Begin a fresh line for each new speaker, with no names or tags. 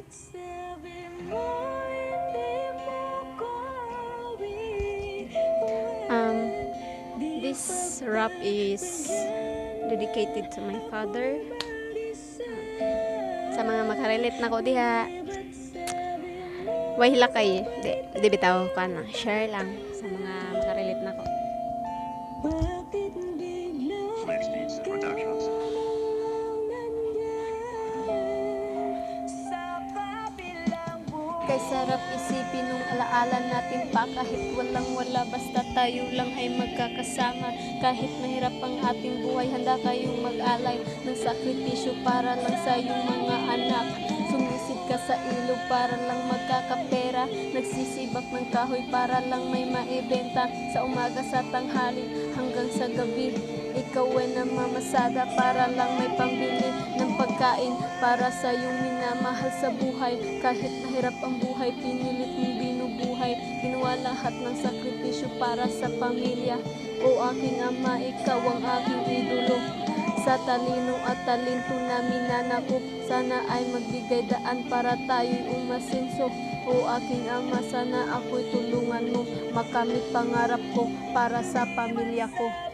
Um, this rap is dedicated to my father. Sa mga makarelate na ko diha, way hila kay di bitaw ka na share lang sa mga makarelate na ko.
Flex Beats Productions.
Kay sarap isipin nung alaala natin pa, kahit walang wala basta tayo lang ay magkakasama. Kahit mahirap ang ating buhay, handa kayong mag-alay ng sakripisyo para lang sa iyong mga anak. Sumisid ka sa ilog para lang magkakapera, nagsisibak ng kahoy para lang may maibenta. Sa umaga, sa tanghali, hanggang sa gabi, ikaw ay namamasada para lang may pambili ng pagkain para sa iyong minamahal sa buhay. Kahit mahirap ang buhay, pinilit mong binubuhay, ginawa lahat ng sakripisyo para sa pamilya. O aking ama, ikaw ang aking idolo. Sa talino at talento na minanakop, sana ay magbigay daan para tayo'y umasenso. O aking ama, sana ako'y tulungan mo makamit pangarap ko para sa pamilya ko.